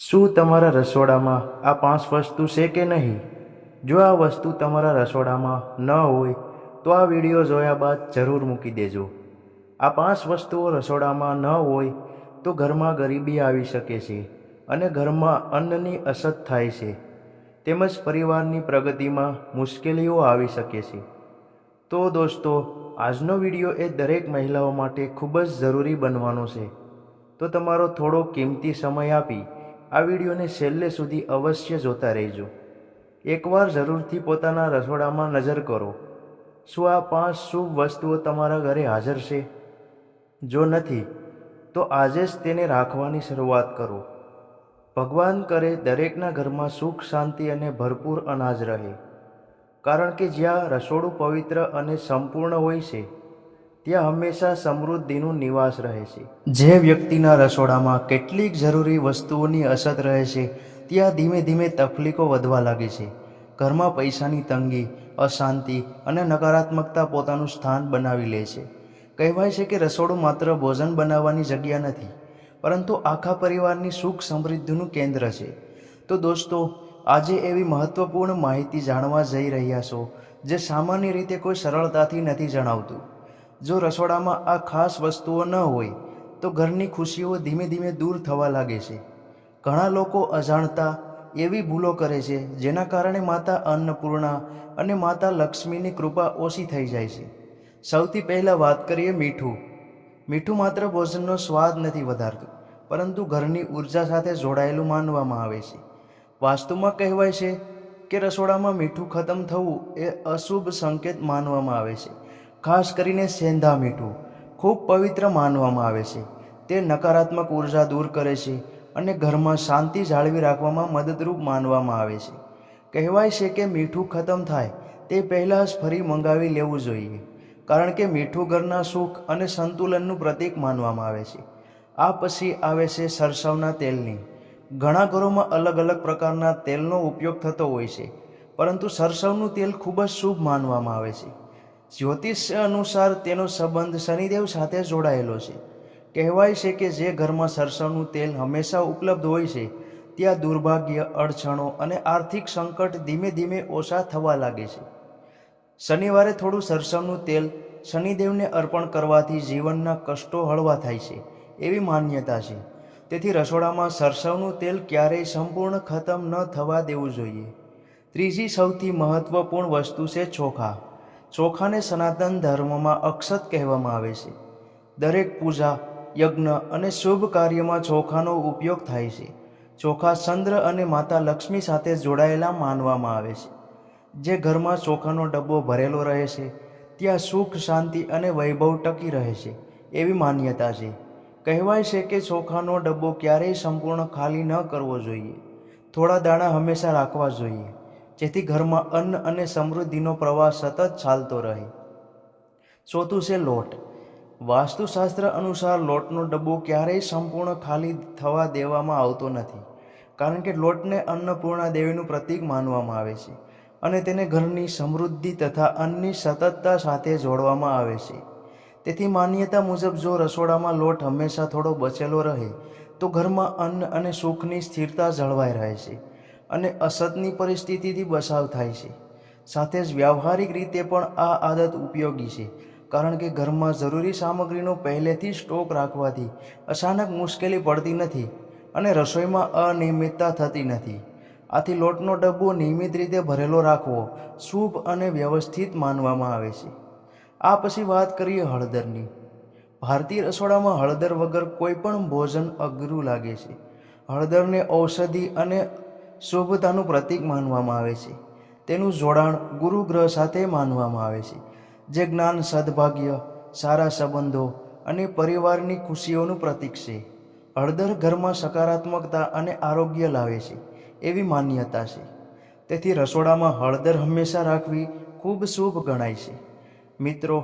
શું તમારા રસોડામાં આ 5 વસ્તુ છે કે નહીં? જો આ વસ્તુ તમારા રસોડામાં ન હોય તો આ વિડીયો જોયા બાદ જરૂર મૂકી દેજો. આ 5 વસ્તુઓ રસોડામાં ન હોય તો ઘરમાં ગરીબી આવી શકે છે અને ઘરમાં અન્નની અછત થાય છે, તેમજ પરિવારની પ્રગતિમાં મુશ્કેલીઓ આવી શકે છે. તો દોસ્તો, આજનો વિડીયો એ દરેક મહિલાઓ માટે ખૂબ જ જરૂરી બનવાનો છે. તો તમારો થોડો કિંમતી સમય આપી આ વિડીયોને છેલ્લે સુધી અવશ્ય જોતા રહેજો. એકવાર જરૂરથી પોતાના રસોડામાં નજર કરો. શું આ 5 શુભ વસ્તુઓ તમારા ઘરે હાજર છે? જો નથી તો આજે જ તેને રાખવાની શરૂઆત કરો. ભગવાન કરે દરેકના ઘરમાં સુખ, શાંતિ અને ભરપૂર અનાજ રહે. કારણ કે જ્યાં રસોડું પવિત્ર અને સંપૂર્ણ હોય છે ત્યાં હંમેશા સમૃદ્ધિનું નિવાસ રહે છે. જે વ્યક્તિના રસોડામાં કેટલીક જરૂરી વસ્તુઓની અછત રહે છે ત્યાં ધીમે ધીમે તકલીફો વધવા લાગે છે. ઘરમાં પૈસાની તંગી, અશાંતિ અને નકારાત્મકતા પોતાનું સ્થાન બનાવી લે છે. કહેવાય છે કે રસોડું માત્ર ભોજન બનાવવાની જગ્યા નથી, પરંતુ આખા પરિવારની સુખ સમૃદ્ધિનું કેન્દ્ર છે. તો દોસ્તો, આજે એવી મહત્વપૂર્ણ માહિતી જાણવા જઈ રહ્યા છો જે સામાન્ય રીતે કોઈ સરળતાથી નથી જણાવતું. જો રસોડામાં આ ખાસ વસ્તુઓ ન હોય તો ઘરની ખુશીઓ ધીમે ધીમે દૂર થવા લાગે છે. ઘણા લોકો અજાણતા એવી ભૂલો કરે છે જેના કારણે માતા અન્નપૂર્ણા અને માતા લક્ષ્મીની કૃપા ઓછી થઈ જાય છે. સૌથી પહેલાં વાત કરીએ મીઠું. મીઠું માત્ર ભોજનનો સ્વાદ નથી વધારતું, પરંતુ ઘરની ઉર્જા સાથે જોડાયેલું માનવામાં આવે છે. વાસ્તુમાં કહેવાય છે કે રસોડામાં મીઠું ખતમ થવું એ અશુભ સંકેત માનવામાં આવે છે. ખાસ કરીને સેંધા મીઠું ખૂબ પવિત્ર માનવામાં આવે છે. તે નકારાત્મક ઉર્જા દૂર કરે છે અને ઘરમાં શાંતિ જાળવી રાખવામાં મદદરૂપ માનવામાં આવે છે. કહેવાય છે કે મીઠું ખતમ થાય તે પહેલાં જ ફરી મંગાવી લેવું જોઈએ, કારણ કે મીઠું ઘરના સુખ અને સંતુલનનું પ્રતીક માનવામાં આવે છે. આ પછી આવે છે સરસવના તેલની. ઘણા ઘરોમાં અલગ અલગ પ્રકારના તેલનો ઉપયોગ થતો હોય છે, પરંતુ સરસવનું તેલ ખૂબ જ શુભ માનવામાં આવે છે. જ્યોતિષ અનુસાર તેનો સંબંધ શનિદેવ સાથે જોડાયેલો છે. કહેવાય છે કે જે ઘરમાં સરસવનું તેલ હંમેશા ઉપલબ્ધ હોય છે ત્યાં દુર્ભાગ્ય, અડચણો અને આર્થિક સંકટ ધીમે ધીમે ઓછા થવા લાગે છે. શનિવારે થોડું સરસવનું તેલ શનિદેવને અર્પણ કરવાથી જીવનના કષ્ટો હળવા થાય છે એવી માન્યતા છે. તેથી રસોડામાં સરસવનું તેલ ક્યારેય સંપૂર્ણ ખતમ ન થવા દેવું જોઈએ. ત્રીજી સૌથી મહત્વપૂર્ણ વસ્તુ છે ચોખા. ચોખાને સનાતન ધર્મમાં અક્ષત કહેવામાં આવે છે. દરેક પૂજા, યજ્ઞ અને શુભ કાર્યમાં ચોખાનો ઉપયોગ થાય છે. ચોખા ચંદ્ર અને માતા લક્ષ્મી સાથે જોડાયેલા માનવામાં આવે છે. જે ઘરમાં ચોખાનો ડબ્બો ભરેલો રહે છે ત્યાં સુખ, શાંતિ અને વૈભવ ટકી રહે છે એવી માન્યતા છે. કહેવાય છે કે ચોખાનો ડબ્બો ક્યારેય સંપૂર્ણ ખાલી ન કરવો જોઈએ. થોડા દાણા હંમેશા રાખવા જોઈએ, જેથી ઘરમાં અન્ન અને સમૃદ્ધિનો પ્રવાહ સતત ચાલતો રહે. ચોથું છે લોટ. વાસ્તુશાસ્ત્ર અનુસાર લોટનો ડબ્બો ક્યારેય સંપૂર્ણ ખાલી થવા દેવામાં આવતો નથી, કારણ કે લોટને અન્નપૂર્ણા દેવીનું પ્રતીક માનવામાં આવે છે અને તેને ઘરની સમૃદ્ધિ તથા અન્નની સતતતા સાથે જોડવામાં આવે છે. તેથી માન્યતા મુજબ જો રસોડામાં લોટ હંમેશા થોડો બચેલો રહે તો ઘરમાં અન્ન અને સુખની સ્થિરતા જળવાઈ રહે છે અને અછતની પરિસ્થિતિથી બચાવ થાય છે. સાથે જ વ્યવહારિક રીતે પણ આ આદત ઉપયોગી છે, કારણ કે ઘરમાં જરૂરી સામગ્રીનો પહેલેથી સ્ટોક રાખવાથી અચાનક મુશ્કેલી પડતી નથી અને રસોઈમાં અનિયમિતતા થતી નથી. આથી લોટનો ડબ્બો નિયમિત રીતે ભરેલો રાખવો શુભ અને વ્યવસ્થિત માનવામાં આવે છે. આ પછી વાત કરીએ હળદરની. ભારતીય રસોડામાં હળદર વગર કોઈ પણ ભોજન અઘરું લાગે છે. હળદરને ઔષધિ અને શુભતાનું પ્રતીક માનવામાં આવે છે. તેનું જોડાણ ગુરુ ગ્રહ સાથે માનવામાં આવે છે, જે જ્ઞાન, સદભાગ્ય, સારા સંબંધો અને પરિવારની ખુશીઓનું પ્રતીક છે. હળદર ઘરમાં સકારાત્મકતા અને આરોગ્ય લાવે છે એવી માન્યતા છે. તેથી રસોડામાં હળદર હંમેશા રાખવી ખૂબ શુભ ગણાય છે. મિત્રો,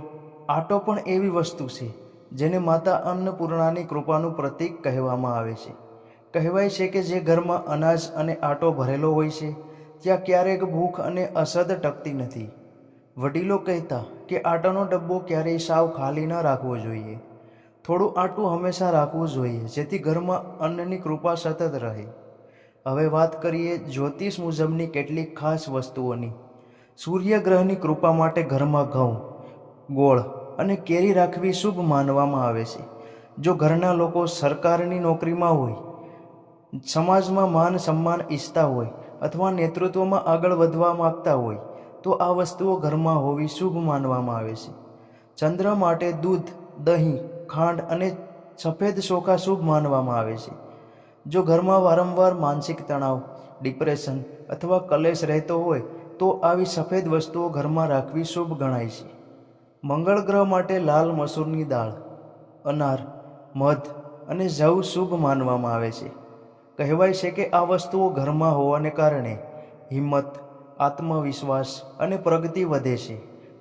આટો પણ એવી વસ્તુ છે જેને માતા અન્નપૂર્ણાની કૃપાનું પ્રતીક કહેવામાં આવે છે. કહેવાય છે કે જે ઘરમાં અનાજ અને આટો ભરેલો હોય છે ત્યાં ક્યારેક ભૂખ અને અછત ટકતી નથી. વડીલો કહેતા કે આટાનો ડબ્બો ક્યારેય સાવ ખાલી ન રાખવો જોઈએ. થોડું આટું હંમેશા રાખવું જોઈએ, જેથી ઘરમાં અન્નની કૃપા સતત રહે. હવે વાત કરીએ જ્યોતિષ મુજબની કેટલીક ખાસ વસ્તુઓની. સૂર્યગ્રહની કૃપા માટે ઘરમાં ઘઉં, ગોળ અને કેરી રાખવી શુભ માનવામાં આવે છે. જો ઘરના લોકો સરકારની નોકરીમાં હોય, સમાજમાં માન સન્માન ઈચ્છતા હોય અથવા નેતૃત્વમાં આગળ વધવા માગતા હોય તો આ વસ્તુઓ ઘરમાં હોવી શુભ માનવામાં આવે છે. ચંદ્ર માટે દૂધ, દહીં, ખાંડ અને સફેદ ચોખા શુભ માનવામાં આવે છે. જો ઘરમાં વારંવાર માનસિક તણાવ, ડિપ્રેશન અથવા કલેશ રહેતો હોય તો આવી સફેદ વસ્તુઓ ઘરમાં રાખવી શુભ ગણાય છે. મંગળ ગ્રહ માટે લાલ મસૂરની દાળ, અનાર, મધ અને જવ શુભ માનવામાં આવે છે. કહેવાય છે કે આ વસ્તુઓ ઘરમાં હોવાને કારણે હિંમત, આત્મવિશ્વાસ અને પ્રગતિ વધે છે.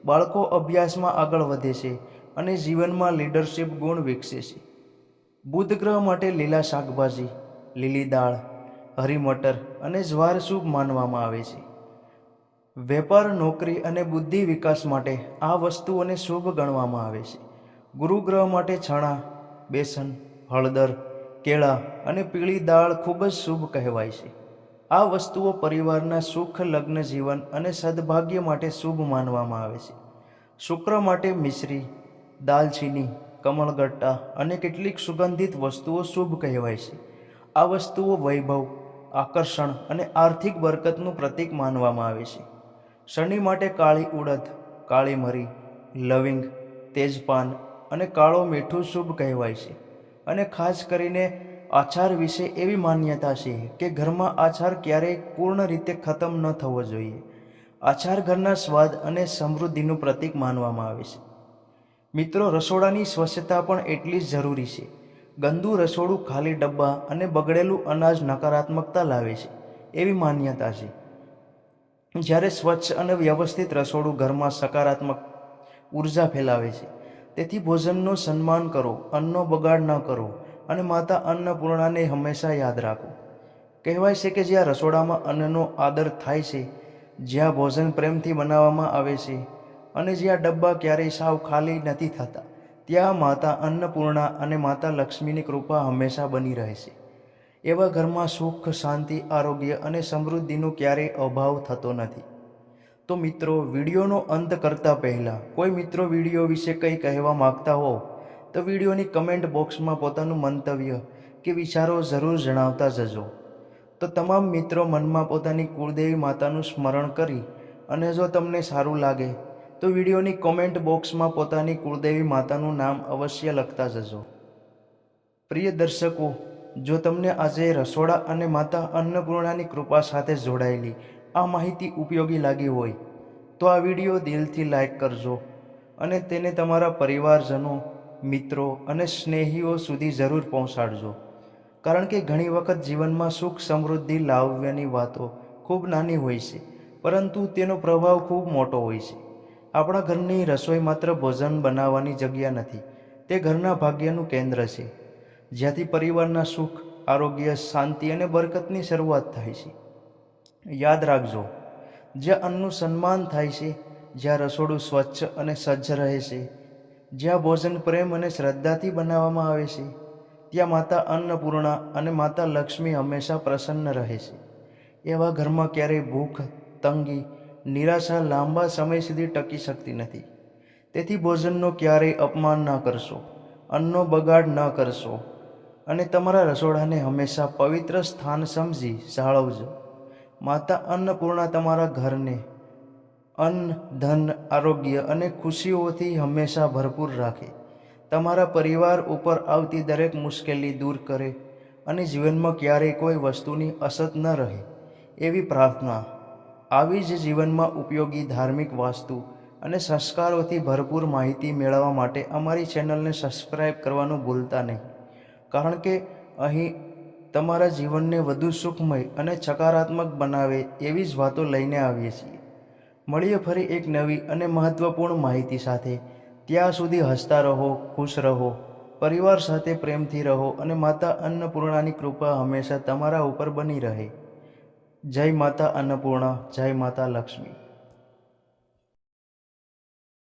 બાળકો અભ્યાસમાં આગળ વધે છે અને જીવનમાં લીડરશિપ ગુણ વિકસે છે. બુધ ગ્રહ માટે લીલા શાકભાજી, લીલી દાળ, હરી મટર અને જ્વાર શુભ માનવામાં આવે છે. વેપાર, નોકરી અને બુદ્ધિ વિકાસ માટે આ વસ્તુઓને શુભ ગણવામાં આવે છે. ગુરુ ગ્રહ માટે ચણા, બેસન, હળદર, કેળા અને પીળી દાળ ખૂબ જ શુભ કહેવાય છે. આ વસ્તુઓ પરિવારના સુખ, લગ્ન જીવન અને સદભાગ્ય માટે શુભ માનવામાં આવે છે. શુક્ર માટે મિશ્રી, દાલચીની, કમળગટ્ટા અને કેટલીક સુગંધિત વસ્તુઓ શુભ કહેવાય છે. આ વસ્તુઓ વૈભવ, આકર્ષણ અને આર્થિક બરકતનું પ્રતીક માનવામાં આવે છે. શનિ માટે કાળી ઉડદ, કાળી મરી, લવિંગ, તેજપાન અને કાળો મીઠું શુભ કહેવાય છે. અને ખાસ કરીને આચાર વિશે એવી માન્યતા છે કે ઘરમાં આચાર ક્યારેય પૂર્ણ રીતે ખતમ ન થવો જોઈએ. આચાર ઘરના સ્વાદ અને સમૃદ્ધિનું પ્રતીક માનવામાં આવે છે. મિત્રો, રસોડાની સ્વચ્છતા પણ એટલી જ જરૂરી છે. ગંદુ રસોડું, ખાલી ડબ્બા અને બગડેલું અનાજ નકારાત્મકતા લાવે છે એવી માન્યતા છે. જ્યારે સ્વચ્છ અને વ્યવસ્થિત રસોડું ઘરમાં સકારાત્મક ઉર્જા ફેલાવે છે. તેથી ભોજનનું સન્માન કરો, અન્નનો બગાડ ન કરો અને માતા અન્નપૂર્ણાને હંમેશા યાદ રાખો. કહેવાય છે કે જ્યાં રસોડામાં અન્નનો આદર થાય છે, જ્યાં ભોજન પ્રેમથી બનાવવામાં આવે છે અને જ્યાં ડબ્બા ક્યારેય સાવ ખાલી નથી થતા, ત્યાં માતા અન્નપૂર્ણા અને માતા લક્ષ્મીની કૃપા હંમેશા બની રહે છે. એવા ઘરમાં સુખ, શાંતિ, આરોગ્ય અને સમૃદ્ધિનો ક્યારેય અભાવ થતો નથી. તો મિત્રો, વિડીયોનો અંત કરતાં પહેલાં કોઈ મિત્રો વિડીયો વિશે કંઈ કહેવા માગતા હો તો વિડીયોની કમેન્ટ બોક્સમાં પોતાનું મંતવ્ય કે વિચારો જરૂર જણાવતા જજો. તો તમામ મિત્રો મનમાં પોતાની કુળદેવી માતાનું સ્મરણ કરી અને જો તમને સારું લાગે તો વિડીયોની કોમેન્ટ બોક્સમાં પોતાની કુળદેવી માતાનું નામ અવશ્ય લખતા જજો. પ્રિય દર્શકો, જો તમને આજે રસોડા અને માતા અન્નપૂર્ણાની કૃપા સાથે જોડાયેલી આ માહિતી ઉપયોગી લાગી હોય તો આ વિડીયો દિલથી લાઈક કરજો અને તેને તમારા પરિવારજનો, મિત્રો અને સ્નેહીઓ સુધી જરૂર પહોંચાડજો. કારણ કે ઘણી વખત જીવનમાં સુખ, સમૃદ્ધિ લાવવાની વાતો ખૂબ નાની હોય છે, પરંતુ તેનો પ્રભાવ ખૂબ મોટો હોય છે. આપણા ઘરની રસોઈ માત્ર ભોજન બનાવવાની જગ્યા નથી, તે ઘરના ભાગ્યનું કેન્દ્ર છે, જ્યાંથી પરિવારના સુખ, આરોગ્ય, શાંતિ અને બરકતની શરૂઆત થાય છે. યાદ રાખજો, જ્યાં અન્નનું સન્માન થાય છે, જ્યાં રસોડું સ્વચ્છ અને સજ્જ રહે છે, જ્યાં ભોજન પ્રેમ અને શ્રદ્ધાથી બનાવવામાં આવે છે, ત્યાં માતા અન્નપૂર્ણા અને માતા લક્ષ્મી હંમેશા પ્રસન્ન રહે છે. એવા ઘરમાં ક્યારેય ભૂખ, તંગી, નિરાશા લાંબા સમય સુધી ટકી શકતી નથી. તેથી ભોજનનો ક્યારેય અપમાન ન કરશો, અન્નનો બગાડ ન કરશો અને તમારા રસોડાને હંમેશા પવિત્ર સ્થાન સમજી જાળવજો. માતા અન્નપૂર્ણા તમારા ઘરને અન્ન, ધન, આરોગ્ય અને ખુશીઓથી હંમેશા ભરપૂર રાખે, તમારા પરિવાર ઉપર આવતી દરેક મુશ્કેલી દૂર કરે અને જીવનમાં ક્યારેય કોઈ વસ્તુની અછત ન રહે એવી પ્રાર્થના. આવી જ જીવનમાં ઉપયોગી ધાર્મિક, વાસ્તુ અને સંસ્કારોથી ભરપૂર માહિતી મેળવવા માટે અમારી ચેનલને સબસ્ક્રાઈબ કરવાનું ભૂલતા નહીં. કારણ કે અહીં તમારા જીવનને વધુ સુખમય અને સકારાત્મક બનાવે એવી જ વાતો લઈને આવીએ છીએ. મળીએ ફરી એક નવી અને મહત્વપૂર્ણ માહિતી સાથે. ત્યાં સુધી હસતા રહો, ખુશ રહો, પરિવાર સાથે પ્રેમથી રહો અને માતા અન્નપૂર્ણાની કૃપા હંમેશા તમારા ઉપર બની રહે. જય માતા અન્નપૂર્ણા, જય માતા લક્ષ્મી.